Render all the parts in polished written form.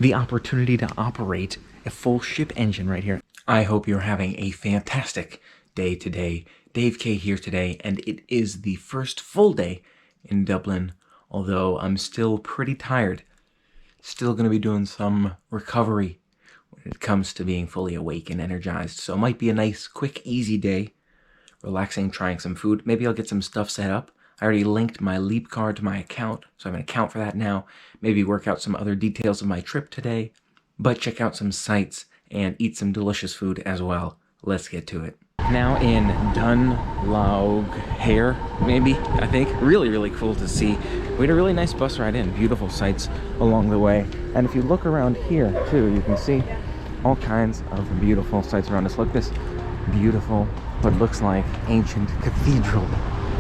the opportunity to operate a full ship engine right here. I hope you're having a fantastic day today. Dave K here today, and it is the first full day in Dublin, although I'm still pretty tired. Still going to be doing some recovery when it comes to being fully awake and energized. So it might be a nice, quick, easy day. Relaxing, trying some food. Maybe I'll get some stuff set up. I already linked my Leap card to my account, so I have an account for that now. Maybe work out some other details of my trip today. But check out some sights and eat some delicious food as well. Let's get to it. Now in Dun Laoghaire, maybe, I think. Really, really cool to see. We had a really nice bus ride in. Beautiful sights along the way. And if you look around here, too, you can see all kinds of beautiful sights around us. Look, this beautiful, what looks like ancient cathedral,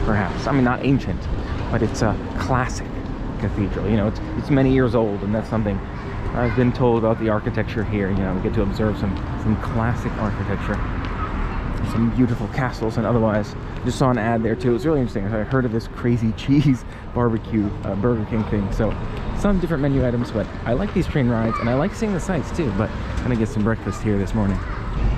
perhaps. I mean, not ancient, but it's a classic cathedral. You know, it's many years old, and that's something I've been told about the architecture here. You know, we get to observe some classic architecture. Some beautiful castles, and otherwise just saw an ad there too. It was really interesting. I heard of this crazy cheese barbecue Burger King thing, so some different menu items. But I like these train rides, and I like seeing the sights too. But I'm gonna get some breakfast here this morning.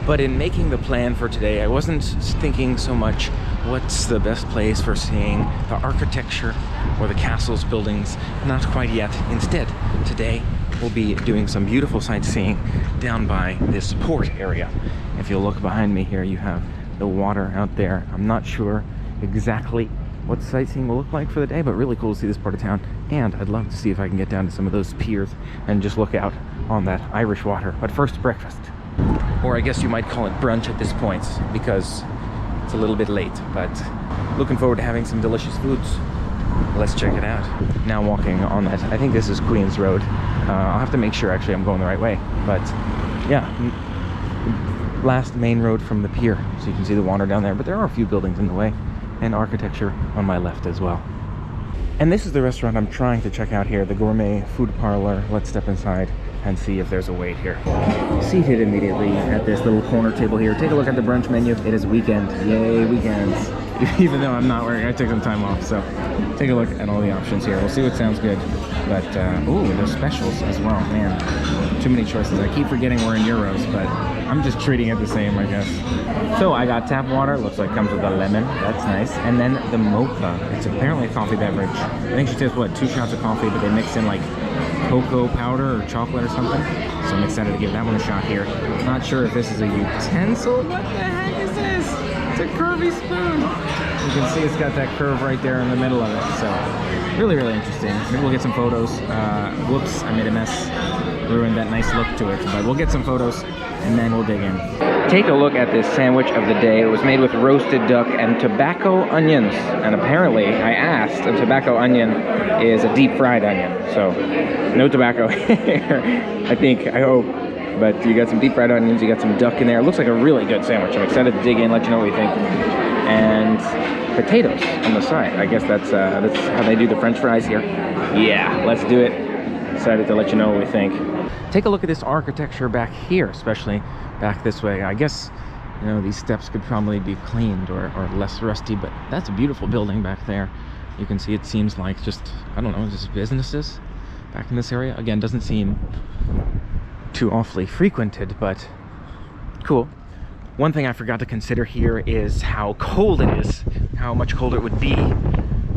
But in making the plan for today, I wasn't thinking so much what's the best place for seeing the architecture or the castles, buildings. Not quite yet. Instead, today we'll be doing some beautiful sightseeing down by this port area. If you look behind me here, you have the water out there. I'm not sure exactly what sightseeing will look like for the day, but really cool to see this part of town. And I'd love to see if I can get down to some of those piers and just look out on that Irish water. But first, breakfast. Or I guess you might call it brunch at this point, because it's a little bit late, but looking forward to having some delicious foods. Let's check it out. Now walking on that, I think this is Queens Road. I'll have to make sure actually I'm going the right way, but yeah, last main road from the pier, so you can see the water down there, but there are a few buildings in the way and architecture on my left as well. And this is the restaurant I'm trying to check out here, the Gourmet Food Parlor. Let's step inside and see if there's a wait here. Seated immediately at this little corner table here. Take a look at the brunch menu. It is weekend. Yay, weekends. Even though I'm not working, I took some time off, so take a look at all the options here. We'll see what sounds good. But, ooh, there's specials as well. Man, too many choices. I keep forgetting we're in euros, but I'm just treating it the same, I guess. So I got tap water. Looks like it comes with a lemon. That's nice. And then the mocha. It's apparently a coffee beverage. I think she takes, what, 2 shots of coffee, but they mix in, like, cocoa powder or chocolate or something. So I'm excited to give that one a shot here. Not sure if this is a utensil. What the heck is this? It's a curvy spoon. You can see it's got that curve right there in the middle of it. So really, really interesting. Maybe we'll get some photos. Whoops, I made a mess. Ruined that nice look to it. But we'll get some photos and then we'll dig in. Take a look at this sandwich of the day. It was made with roasted duck and tobacco onions. And apparently, I asked, a tobacco onion is a deep fried onion. So no tobacco here, I hope. But you got some deep fried onions, you got some duck in there. It looks like a really good sandwich. I'm excited to dig in, let you know what you think. And potatoes on the side. I guess that's how they do the French fries here. Yeah, let's do it. Excited to let you know what we think. Take a look at this architecture back here, especially back this way. I guess, you know, these steps could probably be cleaned or less rusty, but that's a beautiful building back there. You can see it seems like just, I don't know, just businesses back in this area. Again, doesn't seem too awfully frequented, but cool. One thing I forgot to consider here is how cold it is, how much colder it would be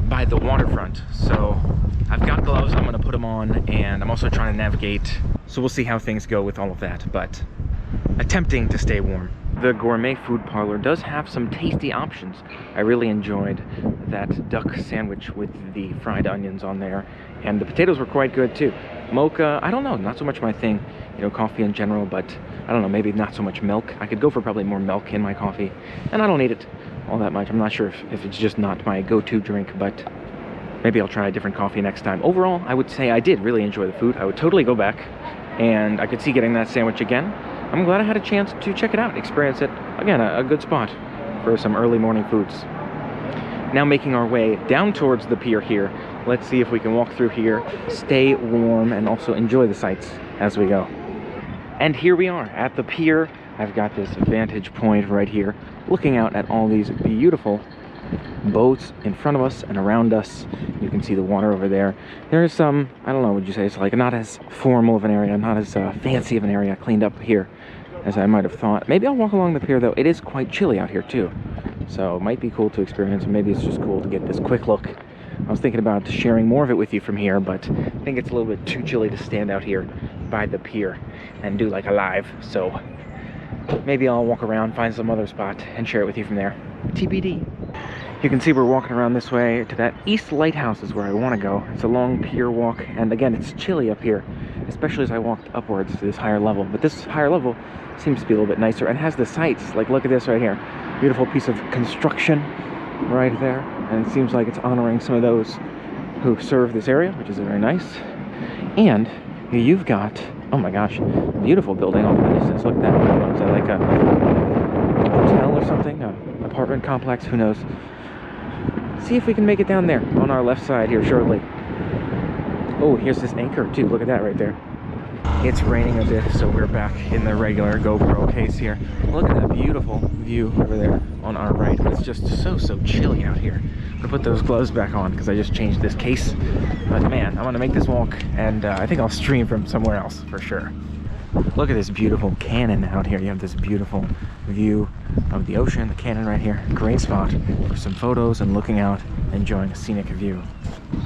by the waterfront. So I've got gloves, I'm gonna put them on, and I'm also trying to navigate. So we'll see how things go with all of that, but attempting to stay warm. The Gourmet Food Parlor does have some tasty options. I really enjoyed that duck sandwich with the fried onions on there, and the potatoes were quite good too. Mocha, I don't know, not so much my thing, you know, coffee in general, but I don't know, maybe not so much milk. I could go for probably more milk in my coffee, and I don't need it all that much. I'm not sure if it's just not my go-to drink, but maybe I'll try a different coffee next time. Overall, I would say I did really enjoy the food. I would totally go back, and I could see getting that sandwich again. I'm glad I had a chance to check it out, experience it. Again, a good spot for some early morning foods. Now making our way down towards the pier here. Let's see if we can walk through here, stay warm, and also enjoy the sights as we go. And here we are at the pier. I've got this vantage point right here, looking out at all these beautiful boats in front of us and around us. You can see the water over there. There's some, I don't know, would you say it's like not as formal of an area, not as fancy of an area cleaned up here as I might have thought. Maybe I'll walk along the pier though. It is quite chilly out here too. So it might be cool to experience, and maybe it's just cool to get this quick look. I was thinking about sharing more of it with you from here, but I think it's a little bit too chilly to stand out here by the pier and do like a live. So maybe I'll walk around, find some other spot, and share it with you from there. TBD. You can see we're walking around this way to that East Lighthouse is where I want to go. It's a long pier walk, and again, it's chilly up here, especially as I walked upwards to this higher level. But this higher level seems to be a little bit nicer and has the sights. Like, look at this right here. Beautiful piece of construction right there. And it seems like it's honoring some of those who serve this area, which is very nice. And you've got, oh my gosh, beautiful building off in the distance. Look at that. Is that like a hotel or something? An apartment complex? Who knows? See if we can make it down there on our left side here shortly. Oh, here's this anchor too. Look at that right there. It's raining a bit, so we're back in the regular GoPro case here. Look at that beautiful view over there on our right. It's just so chilly out here. I'm gonna put those gloves back on because I just changed this case. But man, I'm gonna make this walk, and I think I'll stream from somewhere else for sure. Look at this beautiful cannon out here. You have this beautiful view of the ocean, the cannon right here. Great spot for some photos and looking out, enjoying a scenic view.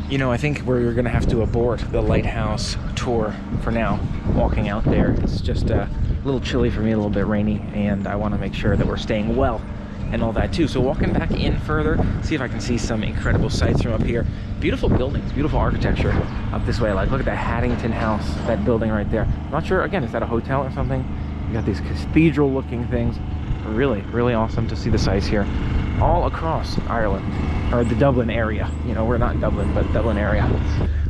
You know, I think we're gonna have to abort the lighthouse tour for now, walking out there. It's just a little chilly for me, a little bit rainy, and I want to make sure that we're staying well and all that too. So walking back in further, see if I can see some incredible sights from up here. Beautiful buildings, beautiful architecture up this way. Like, look at that Haddington House, that building right there. I'm not sure, again, is that a hotel or something? You got these cathedral looking things. Really awesome to see the sights here all across Ireland, or the Dublin area. You know, we're not in Dublin, but Dublin area.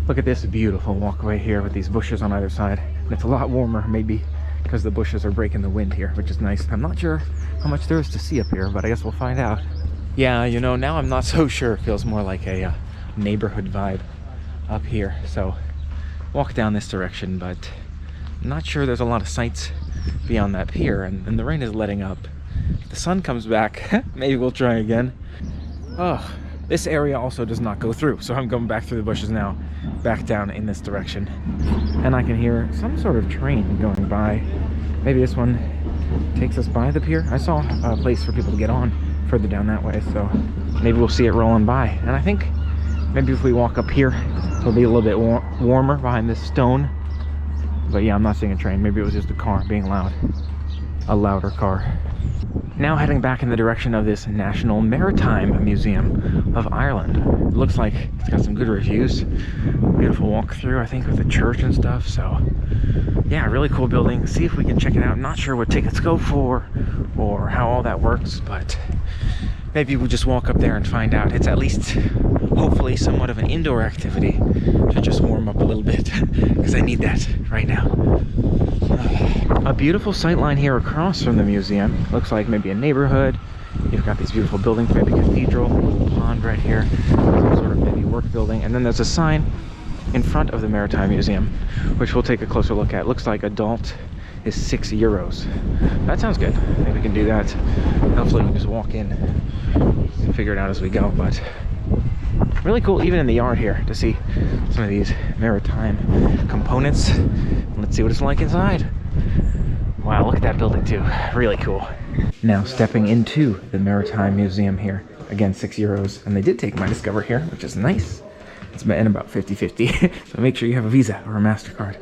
Look at this beautiful walkway here with these bushes on either side. And it's a lot warmer, maybe because the bushes are breaking the wind here, which is nice. I'm not sure how much there is to see up here, but I guess we'll find out. Yeah, you know, now I'm not so sure. It feels more like a neighborhood vibe up here. So walk down this direction, but I'm not sure there's a lot of sights beyond that pier, and the rain is letting up. If the sun comes back, maybe we'll try again. Oh, this area also does not go through, so I'm going back through the bushes now, back down in this direction. And I can hear some sort of train going by. Maybe this one takes us by the pier. I saw a place for people to get on further down that way, so maybe we'll see it rolling by. And I think maybe if we walk up here, it'll be a little bit warmer behind this stone. But yeah, I'm not seeing a train. Maybe it was just a car being loud. A louder car. Now heading back in the direction of this National Maritime Museum of Ireland. It looks like it's got some good reviews. Beautiful walkthrough, I think, with the church and stuff. So yeah, really cool building. See if we can check it out. Not sure what tickets go for or how all that works, but maybe we'll just walk up there and find out. It's at least hopefully somewhat of an indoor activity to just warm up a little bit, because I need that right now. A beautiful sightline here across from the museum. Looks like maybe a neighborhood. You've got these beautiful buildings, maybe cathedral, pond right here, some sort of maybe work building, and then there's a sign in front of the Maritime Museum, which we'll take a closer look at. Looks like adult is €6. That sounds good. I think we can do that. Hopefully we can just walk in and figure it out as we go, but really cool even in the yard here to see some of these maritime components. Let's see what it's like inside. Wow, look at that building too. Really cool. Now stepping into the Maritime Museum here. Again, €6, and they did take my Discover here, which is nice. It's been about 50-50, so make sure you have a Visa or a MasterCard.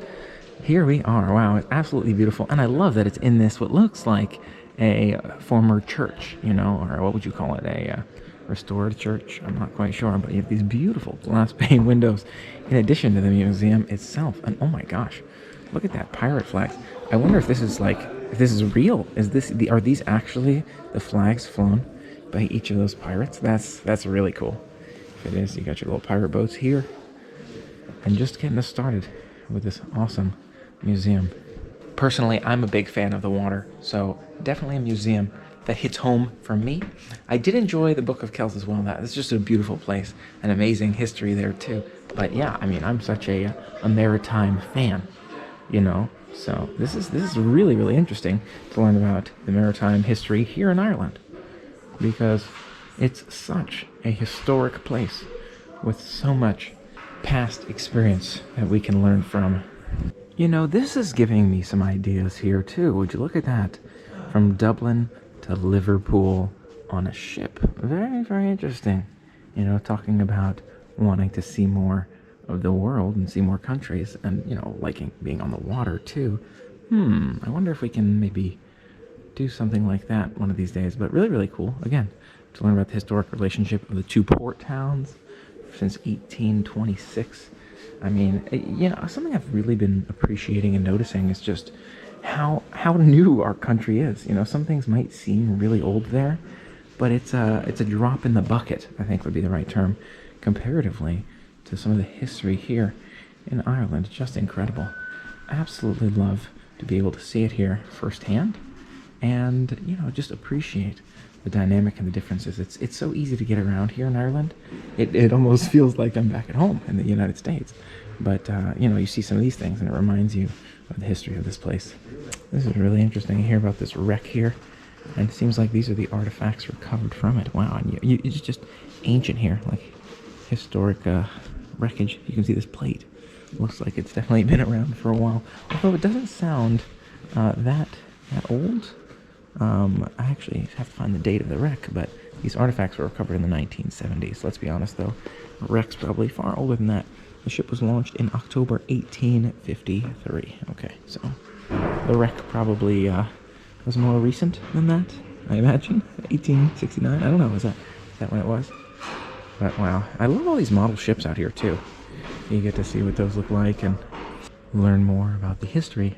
Here we are. Wow, it's absolutely beautiful, and I love that it's in this what looks like a former church, you know, or what would you call it, a restored church? I'm not quite sure, but you have these beautiful glass pane windows in addition to the museum itself. And oh my gosh, look at that pirate flag. I wonder if this is like, if this is real. Is this are these actually the flags flown by each of those pirates? That's really cool. If it is, you got your little pirate boats here, and just getting us started with this awesome museum. Personally, I'm a big fan of the water, so definitely a museum that hits home for me. I did enjoy the Book of Kells as well. It's just a beautiful place, an amazing history there too. But yeah, I mean, I'm such a maritime fan, you know. So this is really interesting to learn about the maritime history here in Ireland, because It's such a historic place with so much past experience that we can learn from. You know, this is giving me some ideas here too. Would you look at that? From Dublin to Liverpool on a ship. Very, very interesting. You know, talking about wanting to see more of the world and see more countries and, you know, liking being on the water too. I wonder if we can maybe do something like that one of these days. But really, really cool. Again, to learn about the historic relationship of the two port towns since 1826. I mean, you know, something I've really been appreciating and noticing is just how new our country is. You know, some things might seem really old there, but it's a drop in the bucket, I think would be the right term, comparatively to some of the history here in Ireland. Just incredible. I absolutely love to be able to see it here firsthand and, you know, just appreciate the dynamic and the differences. It's so easy to get around here in Ireland. It almost feels like I'm back at home in the United States. But, you know, you see some of these things and it reminds you of the history of this place. This is really interesting to hear about this wreck here. And it seems like these are the artifacts recovered from it. Wow, and it's just ancient here, like historic wreckage. You can see this plate. Looks like it's definitely been around for a while. Although it doesn't sound that old. I actually have to find the date of the wreck, but these artifacts were recovered in the 1970s. Let's be honest, though. The wreck's probably far older than that. The ship was launched in October 1853. Okay, so the wreck probably was more recent than that, I imagine. 1869? I don't know, is that when it was? But wow, I love all these model ships out here, too. You get to see what those look like and learn more about the history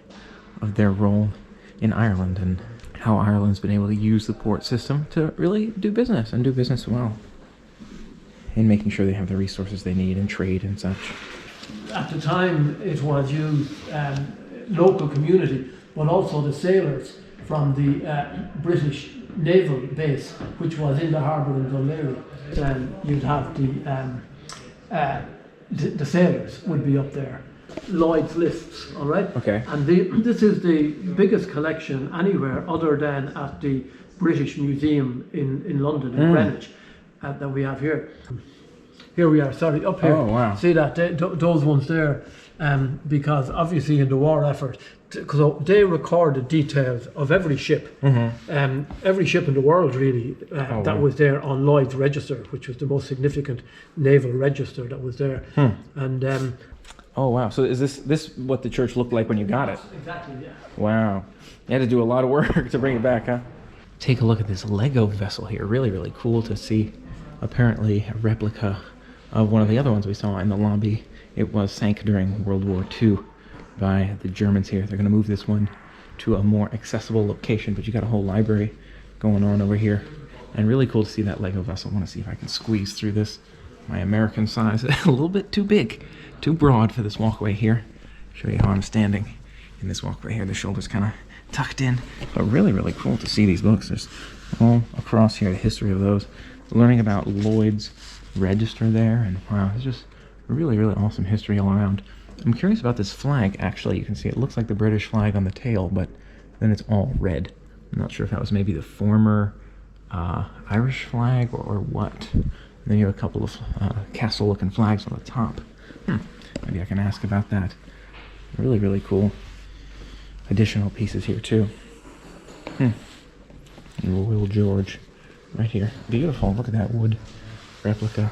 of their role in Ireland and how Ireland's been able to use the port system to really do business and do business well, in making sure they have the resources they need and trade and such. At the time, it was used local community, but also the sailors from the British naval base, which was in the harbour in Dun Laoghaire. You'd have the sailors would be up there. Lloyd's lists, all right? Okay. And this is the biggest collection anywhere other than at the British Museum in London, in Greenwich, that we have here. Here we are, sorry, up here. Oh, wow. See that, those ones there, because obviously in the war effort, because they recorded details of every ship, every ship in the world really, that was there on Lloyd's Register, which was the most significant naval register that was there. And oh wow, so is this what the church looked like when you got it? Exactly, yeah. Wow, you had to do a lot of work to bring it back, huh? Take a look at this Lego vessel here. Really, really cool to see. Apparently a replica of one of the other ones we saw in the lobby. It was sank during World War II by the Germans here. They're going to move this one to a more accessible location, but you got a whole library going on over here. And really cool to see that Lego vessel. I want to see if I can squeeze through this. My American size, a little bit too big, too broad for this walkway here. Show you how I'm standing in this walkway here. The shoulders kind of tucked in. But really, really cool to see these books. There's all across here the history of those. Learning about Lloyd's Register there, and wow, it's just really, really awesome history all around. I'm curious about this flag, actually. You can see it looks like the British flag on the tail, but then it's all red. I'm not sure if that was maybe the former Irish flag or what. And then you have a couple of castle-looking flags on the top. Maybe I can ask about that. Really, really cool additional pieces here, too. Royal George right here. Beautiful. Look at that wood replica.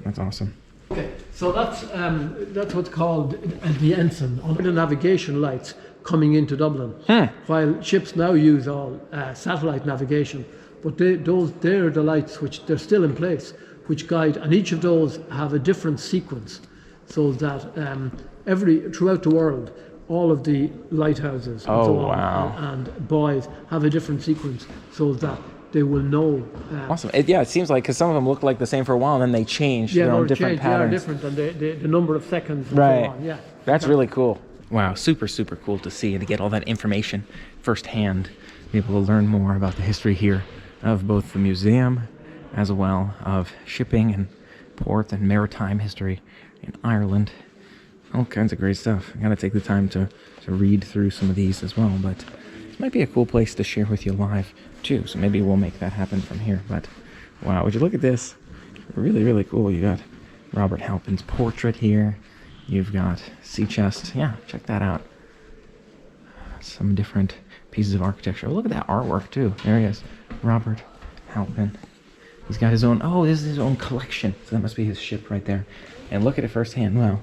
That's awesome. Okay, so that's what's called the ensign, under the navigation lights coming into Dublin. While ships now use all satellite navigation, but they're the lights which they're still in place, which guide, and each of those have a different sequence, so that throughout the world, all of the lighthouses and so on and buoys have a different sequence, so that they will know. Awesome. It seems like, because some of them look like the same for a while, and then they change. They're on different patterns. They are different, and the number of seconds and right. so on. Yeah. That's really cool. Wow, super, super cool to see and to get all that information firsthand. Be able to learn more about the history here of both the museum as well of shipping and port and maritime history in Ireland. All kinds of great stuff. I gotta take the time to read through some of these as well, but this might be a cool place to share with you live too, so maybe we'll make that happen from here. But Wow, would you look at this? Really, really cool. You got Robert Halpin's portrait here. You've got sea chest. Yeah, check that out. Some different pieces of architecture. Oh, look at that artwork too. There he is, Robert Halpin. He's got his own, oh, this is his own collection. So that must be his ship right there. And look at it firsthand. Wow,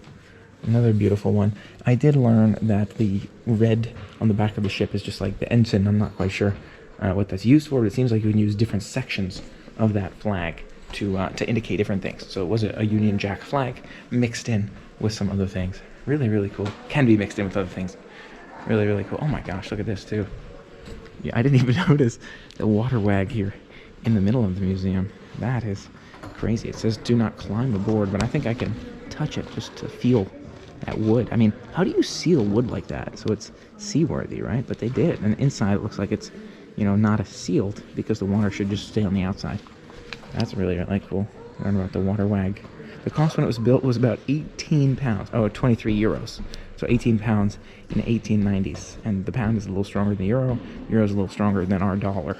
another beautiful one. I did learn that the red on the back of the ship is just like the ensign. I'm not quite sure what that's used for, but it seems like you can use different sections of that flag to indicate different things. So it was a Union Jack flag mixed in with some other things. Really, really cool. Can be mixed in with other things. Really, really cool. Oh my gosh, look at this too. Yeah, I didn't even notice the water wag here in the middle of the museum. That is crazy. It says do not climb aboard, but I think I can touch it just to feel that wood. I mean, how do you seal wood like that so it's seaworthy, right? But they did. And inside it looks like it's, you know, not as sealed because the water should just stay on the outside. That's really, really cool. Learn about the water wag. The cost when it was built was about 18 pounds. Oh, 23 euros. So 18 pounds in the 1890s. And the pound is a little stronger than the euro. Euro is a little stronger than our dollar.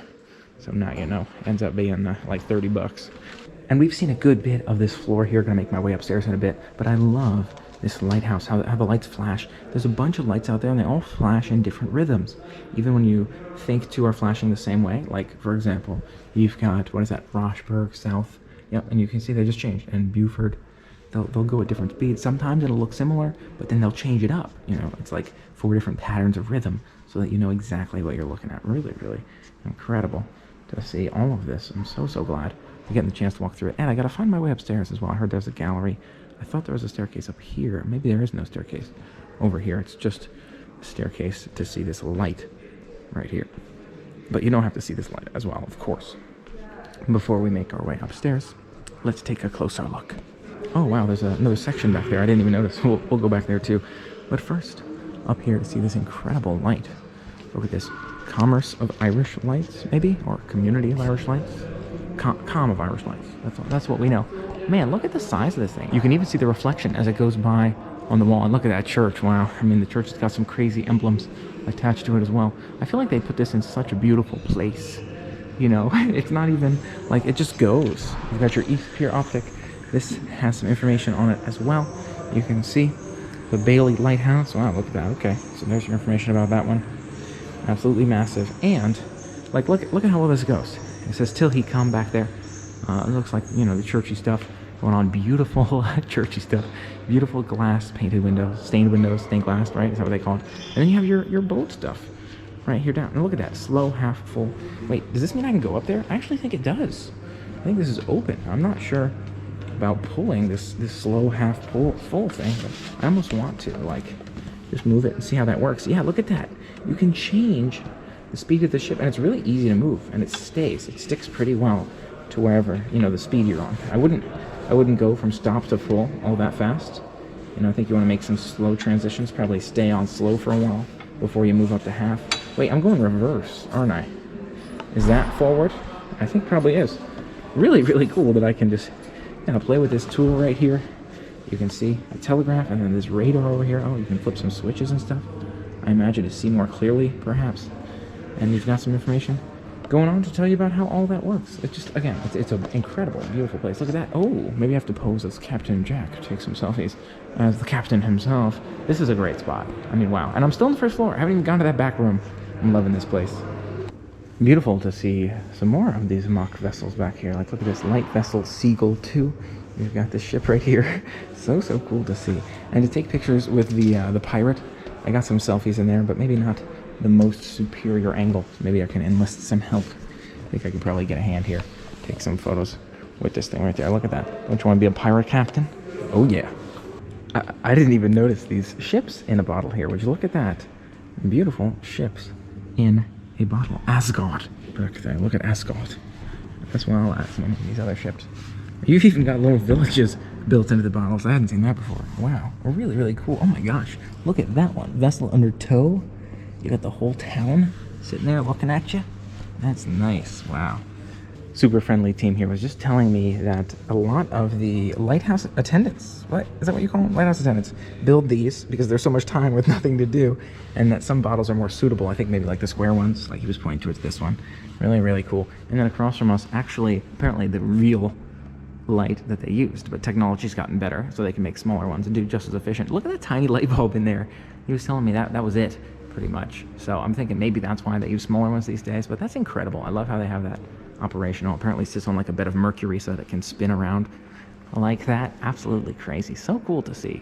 So now you know. Ends up being like 30 bucks. And we've seen a good bit of this floor here. Gonna make my way upstairs in a bit. But I love this lighthouse, how the lights flash. There's a bunch of lights out there and they all flash in different rhythms. Even when you think two are flashing the same way. Like, for example, you've got, what is that, Rochburg South. Yep, and you can see they just changed. And Beaufort, they'll go at different speeds. Sometimes it'll look similar, but then they'll change it up. You know, it's like 4 different patterns of rhythm so that you know exactly what you're looking at. Really, really incredible to see all of this. I'm so, so glad we're getting the chance to walk through it. And I gotta find my way upstairs as well. I heard there's a gallery. I thought there was a staircase up here. Maybe there is no staircase over here. It's just a staircase to see this light right here. But you don't have to see this light as well, of course. Before we make our way upstairs, let's take a closer look. Oh wow, there's another section back there. I didn't even notice. We'll go back there too. But first, up here to see this incredible light. Look at this. Commerce of Irish Lights, maybe? Or Community of Irish Lights? Com of Irish Lights. That's what we know. Man, look at the size of this thing. You can even see the reflection as it goes by on the wall. And look at that church. Wow. I mean, the church has got some crazy emblems attached to it as well. I feel like they put this in such a beautiful place. You know, it's not even like it just goes. You've got your East Pier optic. This has some information on it as well. You can see the Bailey Lighthouse. Wow, look at that. Okay, so there's your information about that one. Absolutely massive. And like, look at how well this goes. It says till he come back there. It looks like, you know, the churchy stuff going on. Beautiful churchy stuff. Beautiful glass painted windows, stained glass, right? Is that what they call it? And then you have your boat stuff right here down. And look at that, slow, half full. Wait, does this mean I can go up there? I actually think it does. I think this is open. I'm not sure about pulling this slow, half full thing, but I almost want to, like, just move it and see how that works. Yeah, look at that. You can change the speed of the ship, and it's really easy to move, and it sticks pretty well to wherever, you know, the speed you're on. I wouldn't go from stop to full all that fast. You know, I think you want to make some slow transitions, probably stay on slow for a while before you move up to half. Wait, I'm going reverse, aren't I? Is that forward? I think probably is. Really, really cool that I can just, you know, play with this tool right here. You can see a telegraph and then this radar over here. Oh, you can flip some switches and stuff. I imagine to see more clearly, perhaps. And you've got some information going on to tell you about how all that works. It's just, again, it's an incredible, beautiful place. Look at that. Oh, maybe I have to pose as Captain Jack, take some selfies as the captain himself. This is a great spot. I mean, wow. And I'm still on the first floor. I haven't even gone to that back room. I'm loving this place. Beautiful to see some more of these mock vessels back here. Like, look at this light vessel Seagull 2. We've got this ship right here. So cool to see. And to take pictures with the pirate. I got some selfies in there, but maybe not the most superior angle. Maybe I can enlist some help. I think I can probably get a hand here. Take some photos with this thing right there. Look at that. Don't you want to be a pirate captain? Oh yeah. I didn't even notice these ships in a bottle here. Would you look at that? Beautiful ships in a bottle. Asgard. Look at Asgard. As well as some of these other ships. You've even got little villages built into the bottles. I hadn't seen that before. Wow. Really, really cool. Oh my gosh. Look at that one. Vessel under tow. You got the whole town sitting there looking at you. That's nice. Wow. super friendly team here was just telling me that a lot of the lighthouse attendants, what is that what you call them? Lighthouse attendants, build these because there's so much time with nothing to do, and that some bottles are more suitable. I think maybe like the square ones, like he was pointing towards this one. Really, really cool. And then across from us, actually, apparently the real light that they used, but technology's gotten better, so they can make smaller ones and do just as efficient. Look at that tiny light bulb in there. He was telling me that was it, pretty much. So I'm thinking maybe that's why they use smaller ones these days, but that's incredible. I love how they have that operational. Apparently sits on like a bed of mercury so that it can spin around like that. Absolutely crazy. So cool to see.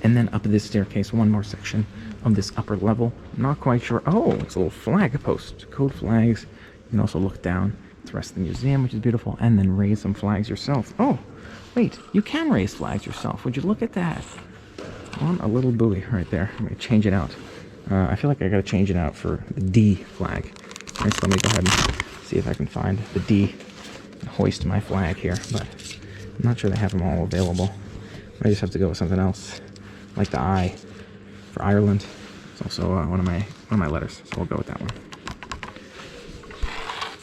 And then up this staircase, one more section of this upper level. Not quite sure. Oh, it's a little flag post. Code flags. You can also look down at the rest of the museum, which is beautiful, and then raise some flags yourself. Oh, wait, you can raise flags yourself. Would you look at that? On a little buoy right there. I'm going to change it out. I feel like I got to change it out for the D flag. All right, so let me go ahead and see if I can find the D and hoist my flag here, but I'm not sure they have them all available. I just have to go with something else, like the I for Ireland. It's also one of my letters, so we'll go with that one.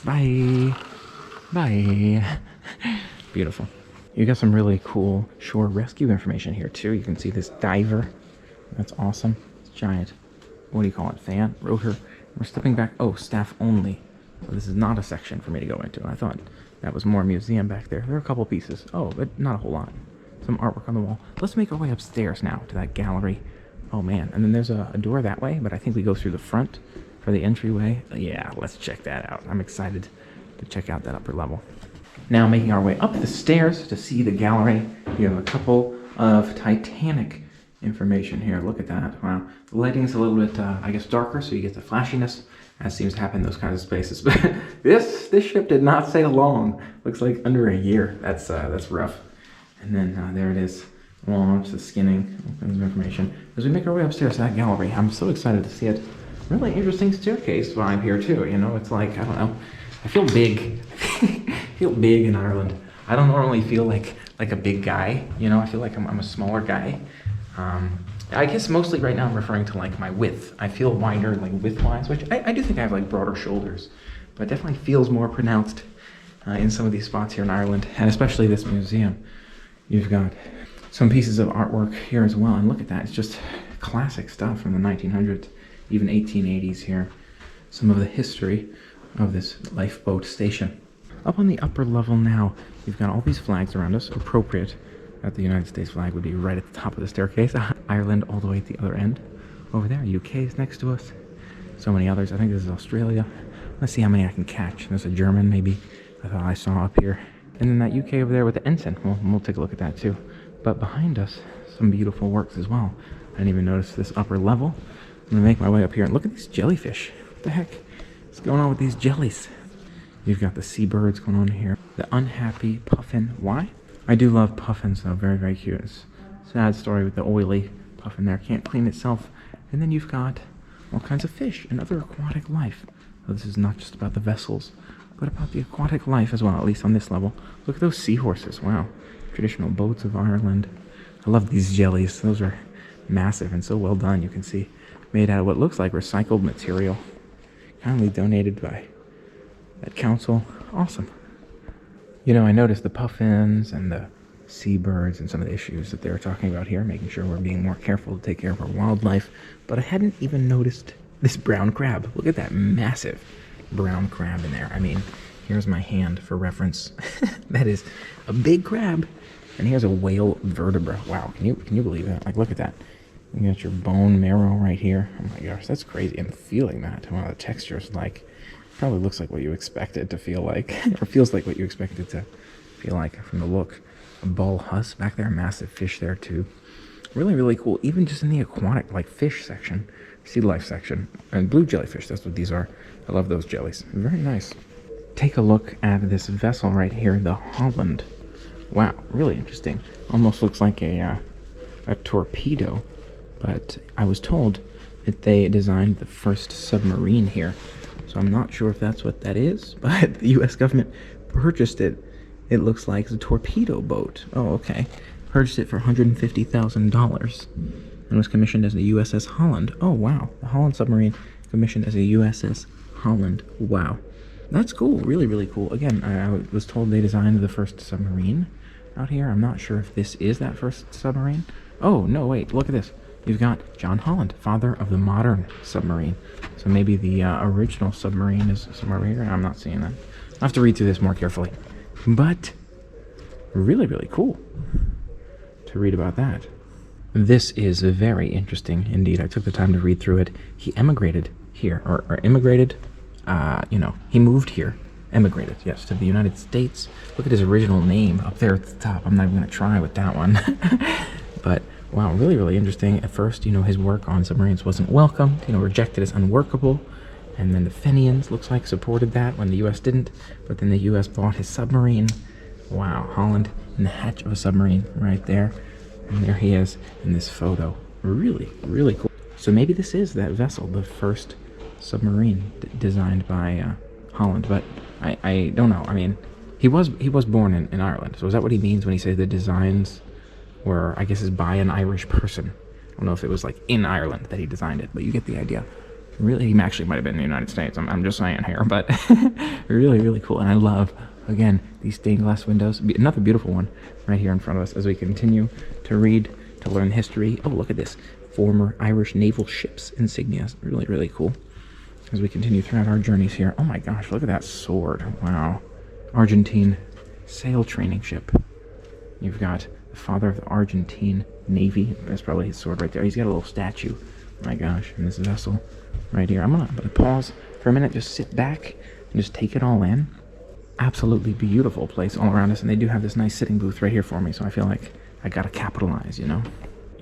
Bye. Bye. Beautiful. You got some really cool shore rescue information here too. You can see this diver. That's awesome. It's giant. What do you call it? Fan? Rotor. We're stepping back. Oh, staff only. So this is not a section for me to go into. I thought that was more museum back there. There are a couple pieces. Oh, but not a whole lot. Some artwork on the wall. Let's make our way upstairs now to that gallery. Oh man. And then there's a door that way, but I think we go through the front for the entryway. Yeah, let's check that out. I'm excited to check out that upper level. Now making our way up the stairs to see the gallery. You have a couple of Titanic information here. Look at that. Wow. The lighting is a little bit, I guess, darker, so you get the flashiness, as seems to happen in those kinds of spaces. But this ship did not sail long. Looks like under a year. That's rough. And then there it is. Launch, the skinning, all kinds of information. As we make our way upstairs to that gallery, I'm so excited to see it. Really interesting staircase vibe here too. You know, it's like, I don't know. I feel big. I feel big in Ireland. I don't normally feel like a big guy. You know, I feel like I'm a smaller guy. I guess mostly right now I'm referring to like my width. I feel wider, like width-wise, which I do think I have like broader shoulders, but it definitely feels more pronounced in some of these spots here in Ireland, and especially this museum. You've got some pieces of artwork here as well, and look at that. It's just classic stuff from the 1900s, even 1880s here. Some of the history of this lifeboat station. Up on the upper level now, you've got all these flags around us, appropriate that the United States flag would be right at the top of the staircase. Ireland all the way at the other end. Over there, UK is next to us. So many others. I think this is Australia. Let's see how many I can catch. There's a German, maybe, I thought I saw up here. And then that UK over there with the ensign. Well, we'll take a look at that too. But behind us, some beautiful works as well. I didn't even notice this upper level. I'm gonna make my way up here and look at these jellyfish. What the heck is going on with these jellies? You've got the seabirds going on here. The unhappy puffin. Why? I do love puffins though, very, very cute. It's a sad story with the oily puffin there. Can't clean itself. And then you've got all kinds of fish and other aquatic life. So this is not just about the vessels, but about the aquatic life as well, at least on this level. Look at those seahorses, wow. Traditional boats of Ireland. I love these jellies. Those are massive and so well done. You can see made out of what looks like recycled material. Kindly donated by that council. Awesome. You know, I noticed the puffins and the seabirds and some of the issues that they were talking about here, making sure we're being more careful to take care of our wildlife, but I hadn't even noticed this brown crab. Look at that massive brown crab in there. I mean, here's my hand for reference. That is a big crab, and here's a whale vertebra. Wow, can you believe that? Like, look at that. You got your bone marrow right here. Oh my gosh, that's crazy. And feeling that, wow, the texture is like, probably looks like what you expect it to feel like, or feels like what you expect it to feel like from the look. A bull husk back there, massive fish there too. Really, really cool. Even just in the aquatic, like fish section, sea life section, and blue jellyfish, that's what these are. I love those jellies. Very nice. Take a look at this vessel right here, the Holland. Wow, really interesting. Almost looks like a torpedo, but I was told that they designed the first submarine here. So I'm not sure if that's what that is, but the U.S. government purchased it. It looks like a torpedo boat. Oh, okay. Purchased it for $150,000 and was commissioned as the USS Holland. Oh, wow. The Holland submarine commissioned as a USS Holland. Wow. That's cool. Really, really cool. Again, I was told they designed the first submarine out here. I'm not sure if this is that first submarine. Oh, no, wait. Look at this. You've got John Holland, father of the modern submarine. So maybe the original submarine is somewhere over here. I'm not seeing that. I'll have to read through this more carefully. But really, really cool to read about that. This is very interesting indeed. I took the time to read through it. He emigrated here, or immigrated, he moved here. Emigrated, yes, to the United States. Look at his original name up there at the top. I'm not even going to try with that one. But, wow, really, really interesting. At first, his work on submarines wasn't welcomed, rejected as unworkable. And then the Fenians, looks like, supported that when the U.S. didn't. But then the U.S. bought his submarine. Wow, Holland in the hatch of a submarine right there. And there he is in this photo. Really, really cool. So maybe this is that vessel, the first submarine designed by Holland. But I don't know. I mean, he was born in Ireland. So is that what he means when he says the designs were, I guess, is by an Irish person? I don't know if it was like in Ireland that he designed it, but you get the idea. Really, he actually might have been in the United States. I'm just saying here, but really, really cool. And I love, again, these stained glass windows. Another beautiful one right here in front of us as we continue to read, to learn history. Oh, look at this. Former Irish naval ships insignia. Really, really cool. As we continue throughout our journeys here. Oh my gosh, look at that sword. Wow. Argentine sail training ship. You've got the father of the Argentine Navy. That's probably his sword right there. He's got a little statue. My gosh, and this vessel right here. I'm gonna pause for a minute, just sit back and just take it all in. Absolutely beautiful place all around us, and they do have this nice sitting booth right here for me, so I feel like I gotta capitalize,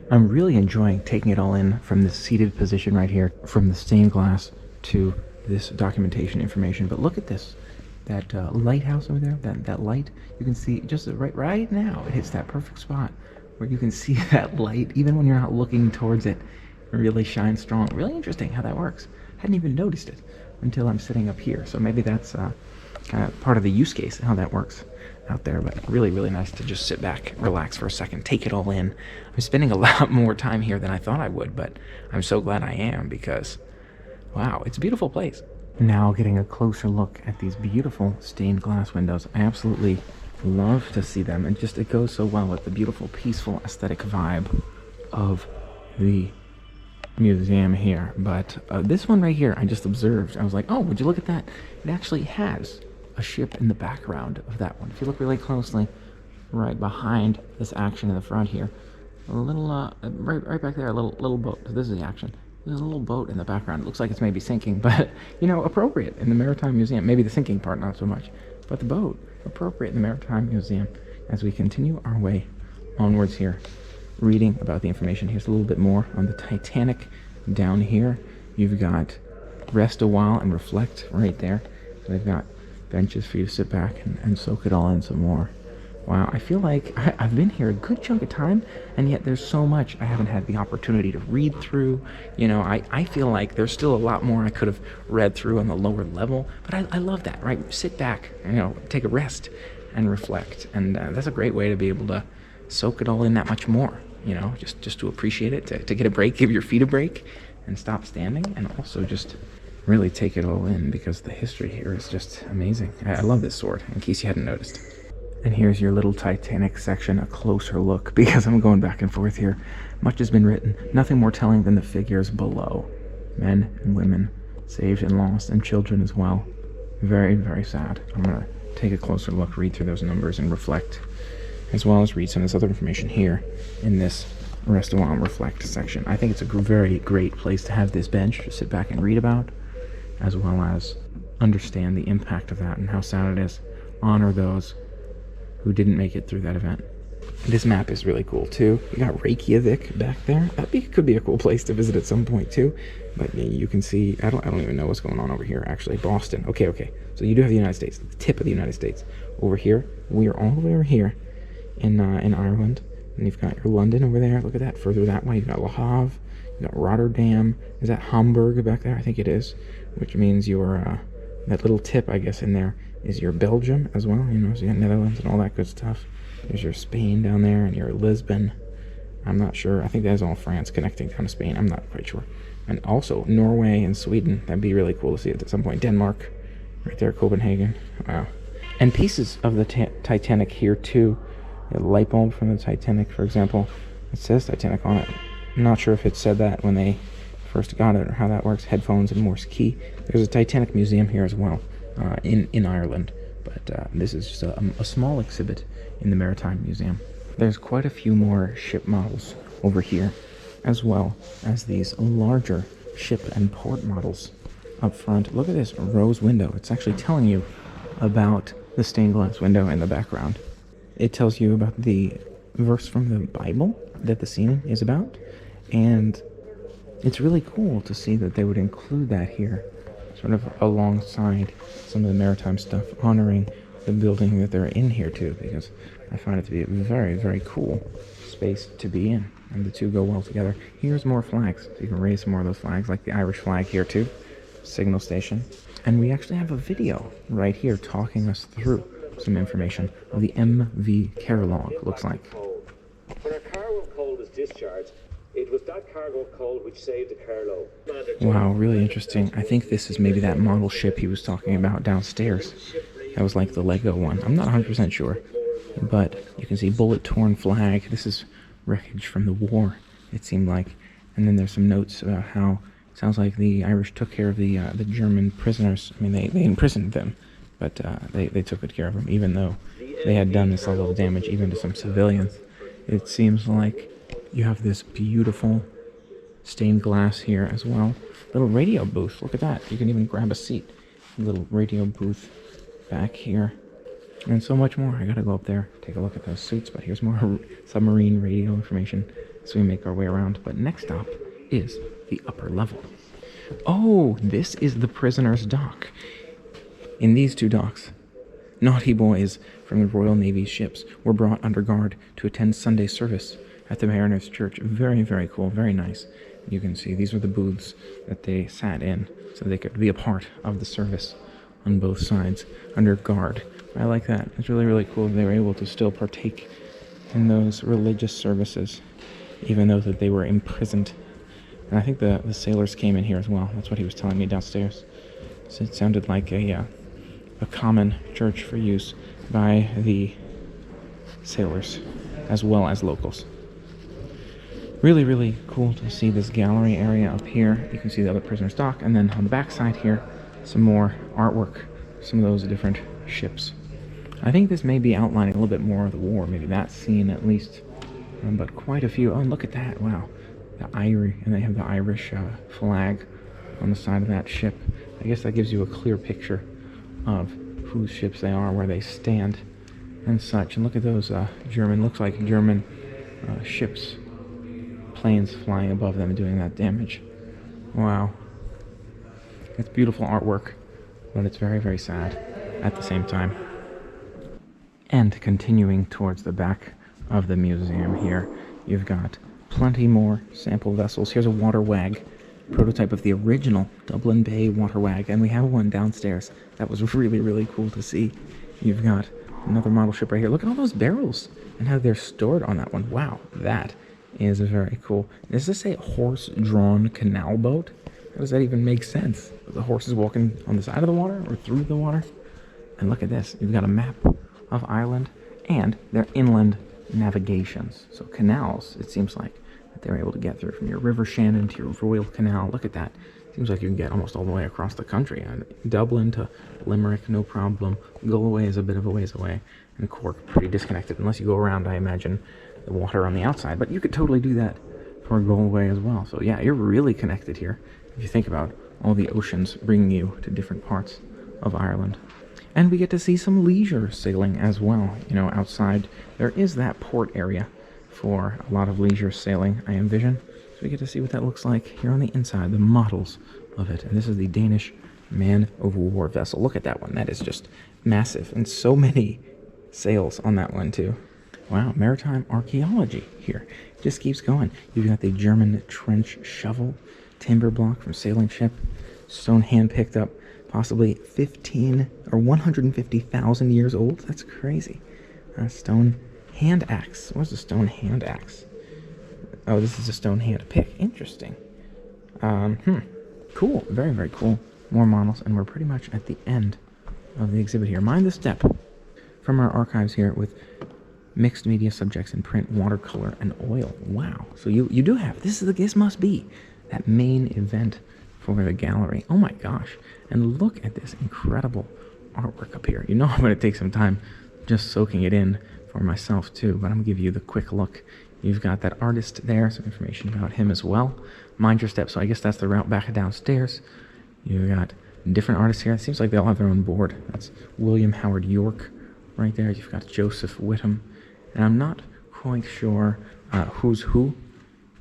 I'm really enjoying taking it all in from this seated position right here, from the stained glass to this documentation information. But look at this, that lighthouse over there, that light. You can see just right now, it hits that perfect spot where you can see that light, even when you're not looking towards it. Really shines strong. Really interesting how that works. Hadn't even noticed it until I'm sitting up here. So maybe that's kind of part of the use case, how that works out there. But really, really nice to just sit back, relax for a second, take it all in. I'm spending a lot more time here than I thought I would, but I'm so glad I am because, wow, it's a beautiful place. Now getting a closer look at these beautiful stained glass windows. I absolutely love to see them, and just it goes so well with the beautiful, peaceful, aesthetic vibe of the museum here. But this one right here, I just observed. I was like, oh, would you look at that? It actually has a ship in the background of that one. If you look really closely, right behind this action in the front here, a little, right back there, a little boat. So this is the action. There's a little boat in the background. It looks like it's maybe sinking, but, appropriate in the Maritime Museum. Maybe the sinking part, not so much. But the boat, appropriate in the Maritime Museum. As we continue our way onwards here, reading about the information. Here's a little bit more on the Titanic. Down here, you've got rest a while and reflect right there. So they've got benches for you to sit back and soak it all in some more. Wow, I feel like I've been here a good chunk of time, and yet there's so much I haven't had the opportunity to read through. I feel like there's still a lot more I could have read through on the lower level, but I love that, right? Sit back, take a rest and reflect. And that's a great way to be able to soak it all in that much more, just to appreciate it, to get a break, give your feet a break and stop standing, and also just really take it all in because the history here is just amazing. I love this sword, in case you hadn't noticed. And here's your little Titanic section, a closer look, because I'm going back and forth here. Much has been written, nothing more telling than the figures below. Men and women, saved and lost, and children as well. Very, very sad. I'm going to take a closer look, read through those numbers, and reflect, as well as read some of this other information here in this Rest a While and Reflect section. I think it's a very great place to have this bench to sit back and read about, as well as understand the impact of that and how sad it is. Honor those who didn't make it through that event. This map is really cool too. You got Reykjavik back there. Could be a cool place to visit at some point too. But you can see, I don't even know what's going on over here actually. Boston. Okay. So you do have the United States, the tip of the United States. Over here, we are all the way over here in Ireland. And you've got your London over there. Look at that. Further that way, you've got Le Havre. You've got Rotterdam. Is that Hamburg back there? I think it is. Which means your that little tip, I guess, in there is your Belgium as well. So you got Netherlands and all that good stuff. There's your Spain down there and your Lisbon. I'm not sure. I think that is all France connecting down to Spain. I'm not quite sure. And also Norway and Sweden. That'd be really cool to see at some point. Denmark Right there, Copenhagen. Wow. And pieces of the Titanic here too. A light bulb from the Titanic, for example. It says Titanic on it. I'm not sure if it said that when they first got it or how that works. Headphones and Morse key. There's a Titanic museum here as well, in Ireland. But this is just a small exhibit in the Maritime Museum. There's quite a few more ship models over here, as well as these larger ship and port models up front. Look at this rose window. It's actually telling you about the stained glass window in the background. It tells you about the verse from the Bible that the scene is about, and it's really cool to see that they would include that here, sort of alongside some of the maritime stuff, honoring the building that they're in here too, because I find it to be a very, very cool space to be in, and the two go well together. Here's more flags, so you can raise some more of those flags, like the Irish flag here too, signal station. And we actually have a video right here talking us through some information of the MV care log, looks like. When a cargo of coal was discharged, it was that cargo of coal which saved the cargo. Wow, really interesting. I think this is maybe that model ship he was talking about downstairs. That was like the Lego one. I'm not 100% sure. But you can see bullet-torn flag. This is wreckage from the war, it seemed like. And then there's some notes about how it sounds like the Irish took care of the German prisoners. I mean, they imprisoned them, but they took good care of them, even though they had done this level of damage even to some civilians. It seems like you have this beautiful stained glass here as well. Little radio booth, look at that. You can even grab a seat. Little radio booth back here. And so much more. I gotta go up there, take a look at those suits, but here's more submarine radio information as we make our way around. But next stop is the upper level. Oh, this is the prisoner's dock. In these two docks, naughty boys from the Royal Navy's ships were brought under guard to attend Sunday service at the Mariners' Church. Very, very cool, very nice. You can see these were the booths that they sat in so they could be a part of the service on both sides under guard. I like that. It's really, really cool they were able to still partake in those religious services even though that they were imprisoned. And I think the sailors came in here as well. That's what he was telling me downstairs. So it sounded like a common church for use by the sailors as well as locals. Really, really cool to see this gallery area up here. You can see the other prisoner's dock, and then on the back side here, some more artwork, some of those different ships. I think this may be outlining a little bit more of the war, maybe that scene at least, but quite a few. Oh, and look at that, wow. And they have the Irish flag on the side of that ship. I guess that gives you a clear picture of whose ships they are, where they stand, and such. And look at those German, looks like German ships, planes flying above them doing that damage. Wow. It's beautiful artwork, but it's very, very sad at the same time. And continuing towards the back of the museum here, you've got plenty more sample vessels. Here's a water wag, prototype of the original Dublin Bay water wag, and we have one downstairs. That was really, really cool to see. You've got another model ship right here. Look at all those barrels and how they're stored on that one. Wow, that is very cool. Does this say horse-drawn canal boat? How does that even make sense? Are the horses walking on the side of the water or through the water? And look at this. You've got a map of Ireland and their inland navigations. So canals, it seems like, that they're able to get through from your River Shannon to your Royal Canal. Look at that. Seems like you can get almost all the way across the country. And Dublin to Limerick, no problem. Galway is a bit of a ways away. And Cork, pretty disconnected, unless you go around, I imagine, the water on the outside. But you could totally do that for Galway as well. So yeah, you're really connected here if you think about all the oceans bringing you to different parts of Ireland. And we get to see some leisure sailing as well. You know, outside there is that port area for a lot of leisure sailing, I envision. So we get to see what that looks like here on the inside, the models of it. And this is the Danish man-of-war vessel. Look at that one. That is just massive. And so many sails on that one too. Wow, maritime archaeology here. It just keeps going. You've got the German trench shovel, timber block from sailing ship, stone hand picked up, possibly 15 or 150,000 years old. That's crazy. Stone hand axe. What's a stone hand axe? Oh, this is a stone hand pick. Interesting. Cool. Very, very cool. More models, and we're pretty much at the end of the exhibit here. Mind the step from our archives here with mixed media subjects in print, watercolor, and oil. Wow. So you do have, this must be that main event for the gallery. Oh my gosh. And look at this incredible artwork up here. You know I'm going to take some time just soaking it in for myself too, but I'm going to give you the quick look. You've got that artist there, some information about him as well. Mind your step, so I guess that's the route back downstairs. You've got different artists here. It seems like they all have their own board. That's William Howard York right there. You've got Joseph Whittam. And I'm not quite sure who's who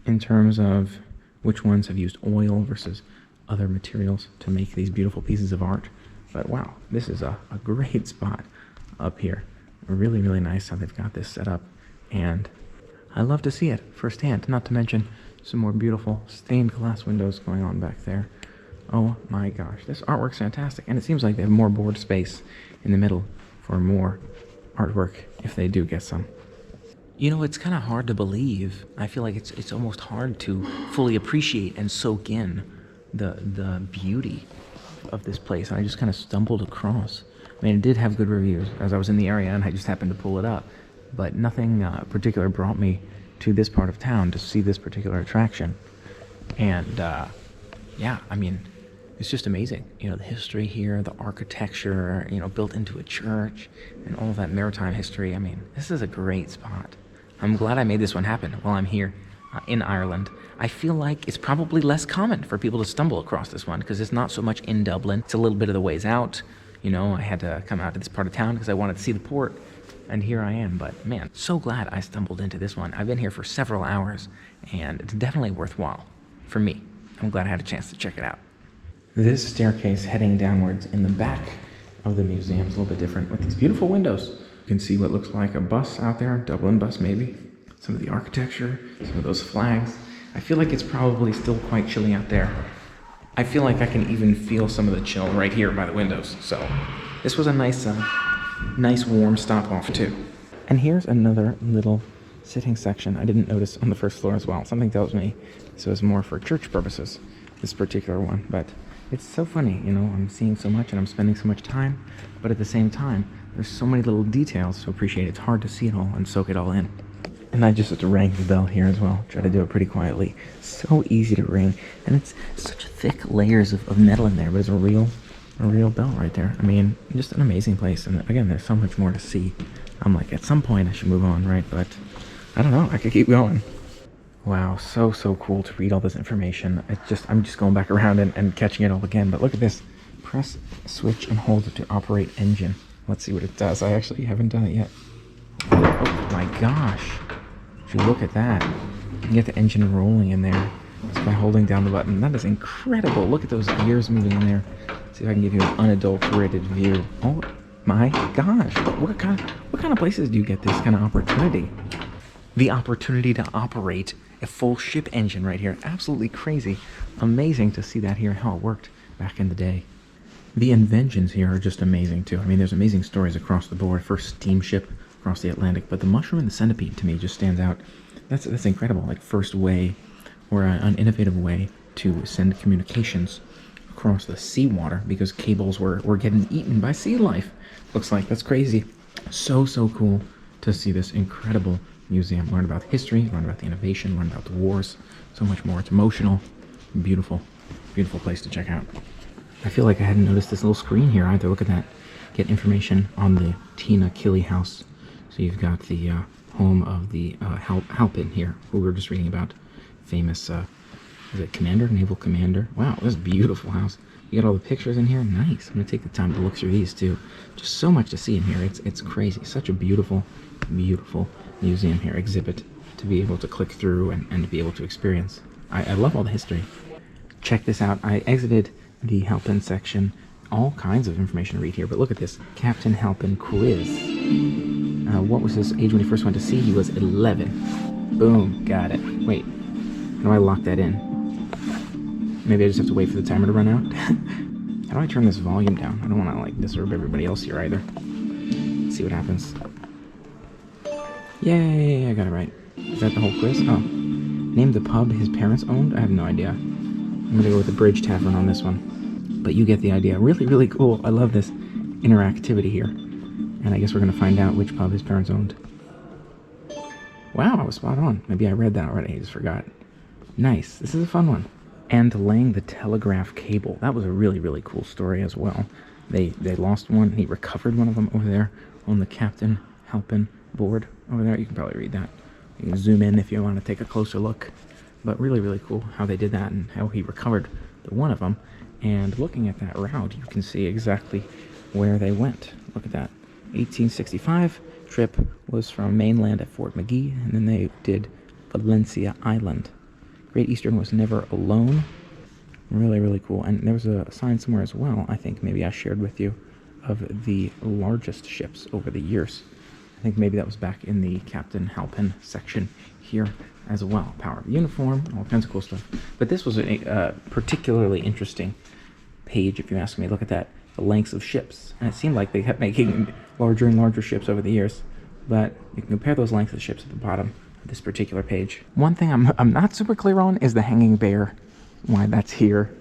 in terms of which ones have used oil versus other materials to make these beautiful pieces of art. But wow, this is a great spot up here. Really, really nice how they've got this set up. And I love to see it firsthand, not to mention some more beautiful stained glass windows going on back there. Oh my gosh, this artwork's fantastic. And it seems like they have more board space in the middle for more artwork if they do get some. You know, it's kind of hard to believe. I feel like it's almost hard to fully appreciate and soak in the beauty of this place. And I just kind of stumbled across. I mean, it did have good reviews as I was in the area and I just happened to pull it up. But nothing particular brought me to this part of town to see this particular attraction. And yeah, I mean, it's just amazing. You know, the history here, the architecture, you know, built into a church and all of that maritime history. I mean, this is a great spot. I'm glad I made this one happen while I'm here in Ireland. I feel like it's probably less common for people to stumble across this one because it's not so much in Dublin. It's a little bit of the ways out. You know, I had to come out to this part of town because I wanted to see the port. And here I am, but man, so glad I stumbled into this one. I've been here for several hours, and it's definitely worthwhile for me. I'm glad I had a chance to check it out. This staircase heading downwards in the back of the museum is a little bit different with these beautiful windows. You can see what looks like a bus out there, a Dublin bus maybe. Some of the architecture, some of those flags. I feel like it's probably still quite chilly out there. I feel like I can even feel some of the chill right here by the windows. So this was a nice warm stop off too. And here's another little sitting section I didn't notice on the first floor as well. Something tells me this was more for church purposes, this particular one. But it's so funny, you know, I'm seeing so much and I'm spending so much time, but at the same time, there's so many little details to appreciate. It's hard to see it all and soak it all in. And I just rang the bell here as well. Try to do it pretty quietly. So easy to ring. And it's such thick layers of metal in there, but it's a real bell right there. I mean, just an amazing place. And again, there's so much more to see. I'm like, at some point I should move on, right? But I don't know, I could keep going. Wow, so cool to read all this information. I'm just going back around and catching it all again. But look at this. Press switch and hold it to operate engine. Let's see what it does. I actually haven't done it yet. Oh my gosh. If you look at that, you can get the engine rolling in there just by holding down the button. That is incredible. Look at those gears moving in there. Let's see if I can give you an unadulterated view. Oh my gosh. What kind of places do you get this kind of opportunity? The opportunity to operate a full ship engine right here. Absolutely crazy. Amazing to see that here, how it worked back in the day. The inventions here are just amazing too. I mean, there's amazing stories across the board. First steamship across the Atlantic, but the mushroom and the centipede to me just stands out. That's incredible. Like first way, or an innovative way to send communications across the seawater because cables were getting eaten by sea life. Looks like that's crazy. So cool to see this incredible museum. Learn about the history, learn about the innovation, learn about the wars. So much more. It's emotional, beautiful place to check out. I feel like I hadn't noticed this little screen here either. Look at that. Get information on the Tina Killy house. So you've got the home of the Halpin here, who we were just reading about. Famous, is it commander? Naval commander? Wow, this is a beautiful house. You got all the pictures in here? Nice. I'm going to take the time to look through these too. Just so much to see in here. It's crazy. Such a beautiful museum here, exhibit to be able to click through and to be able to experience. I love all the history. Check this out. I exited the Halpin section. All kinds of information to read here, but look at this. Captain Halpin quiz. What was his age when he first went to sea? He was 11. Boom, got it. Wait, how do I lock that in? Maybe I just have to wait for the timer to run out? How do I turn this volume down? I don't want to like disturb everybody else here either. Let's see what happens. Yay, I got it right. Is that the whole quiz? Oh. Name the pub his parents owned? I have no idea. I'm gonna go with the Bridge Tavern on this one. But you get the idea. Really cool. I love this. interactivity here. And I guess we're going to find out which pub his parents owned. Wow, I was spot on. Maybe I read that already. I just forgot. Nice. This is a fun one. And laying the telegraph cable. That was a really, really cool story as well. They lost one. He recovered one of them over there on the Captain Halpin board over there. You can probably read that. You can zoom in if you want to take a closer look. But really, really cool how they did that and how he recovered the one of them. And looking at that route, you can see exactly where they went. Look at that. 1865 trip was from mainland at Fort McGee, and then they did Valencia Island. Great Eastern was never alone. Really, really cool. And there was a sign somewhere as well, I think maybe I shared with you, of the largest ships over the years. I think maybe that was back in the Captain Halpin section here as well. Power of uniform, all kinds of cool stuff. But this was a particularly interesting page, if you ask me. Look at that, the lengths of ships. And it seemed like they kept making larger and larger ships over the years. But you can compare those lengths of ships at the bottom of this particular page. One thing I'm not super clear on is the hanging bear, why that's here.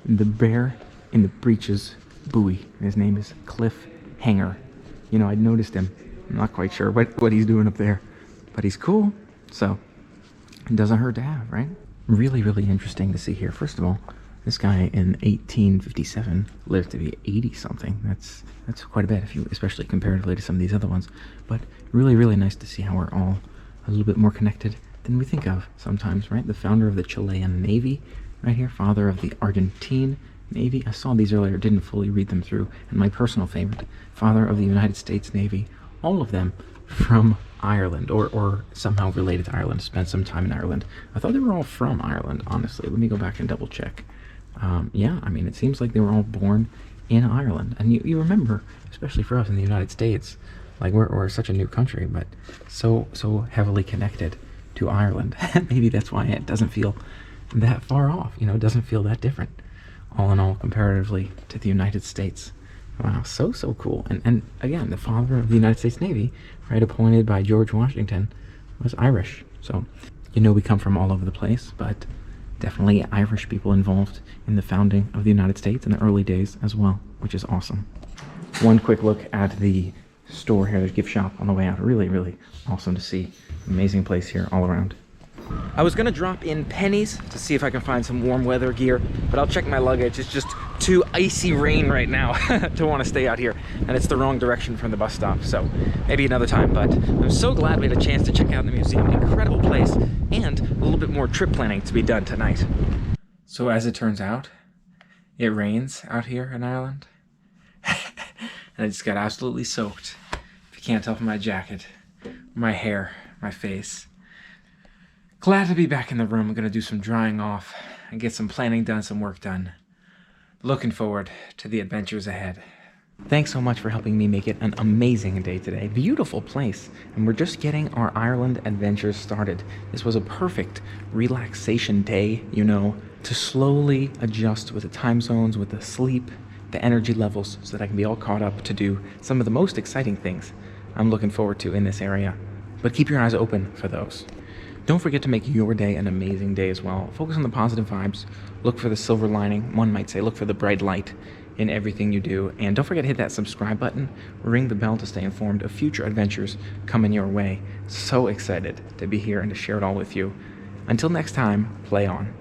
The bear in the breeches buoy. His name is Cliff Hanger. You know, I noticed him. I'm not quite sure what he's doing up there, but he's cool. So it doesn't hurt to have, right? Really, really interesting to see here. First of all, this guy in 1857 lived to be 80 something. That's quite a bit, especially comparatively to some of these other ones. But really, really nice to see how we're all a little bit more connected than we think of sometimes, right? The founder of the Chilean Navy, right here, father of the Argentine Navy. I saw these earlier, didn't fully read them through. And my personal favorite, father of the United States Navy. All of them from Ireland, or somehow related to Ireland, spent some time in Ireland. I thought they were all from Ireland, honestly. Let me go back and double check. Yeah, I mean, it seems like they were all born in Ireland. And you remember, especially for us in the United States, like we're such a new country, but so heavily connected to Ireland. Maybe that's why it doesn't feel that far off, you know, it doesn't feel that different, all in all, comparatively to the United States. Wow, so cool. And again, the father of the United States Navy, right, appointed by George Washington, was Irish. So, you know, we come from all over the place, but definitely Irish people involved in the founding of the United States in the early days as well, which is awesome. One quick look at the store here, the gift shop on the way out. Really, really awesome to see. Amazing place here all around. I was gonna drop in Penny's to see if I can find some warm weather gear, but I'll check my luggage. It's just too icy rain right now to want to stay out here, and it's the wrong direction from the bus stop, so maybe another time. But I'm so glad we had a chance to check out the museum. Incredible place, and a little bit more trip planning to be done tonight. So as it turns out, it rains out here in Ireland, and I just got absolutely soaked. If you can't tell from my jacket, my hair, my face. Glad to be back in the room. I'm gonna do some drying off and get some planning done, some work done. Looking forward to the adventures ahead. Thanks so much for helping me make it an amazing day today. Beautiful place, and we're just getting our Ireland adventures started. This was a perfect relaxation day, you know, to slowly adjust with the time zones, with the sleep, the energy levels, so that I can be all caught up to do some of the most exciting things I'm looking forward to in this area. But keep your eyes open for those. Don't forget to make your day an amazing day as well. Focus on the positive vibes. Look for the silver lining. One might say, look for the bright light in everything you do. And don't forget to hit that subscribe button. ring the bell to stay informed of future adventures coming your way. So excited to be here and to share it all with you. Until next time, play on.